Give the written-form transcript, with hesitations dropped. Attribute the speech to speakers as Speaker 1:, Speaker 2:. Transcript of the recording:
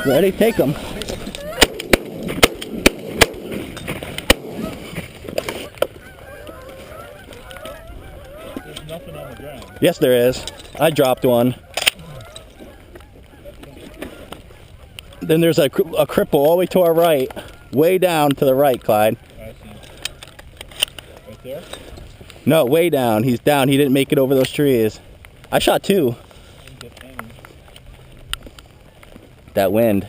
Speaker 1: Ready? Take them.
Speaker 2: There's nothing on the ground.
Speaker 1: Yes, there is. I dropped one. Then there's a cripple all the way to our right. Way down to the right, Clyde.
Speaker 2: I see. Right there?
Speaker 1: No, way down. He's down. He didn't make it over those trees. I shot two.
Speaker 2: I didn't get any.
Speaker 1: That wind.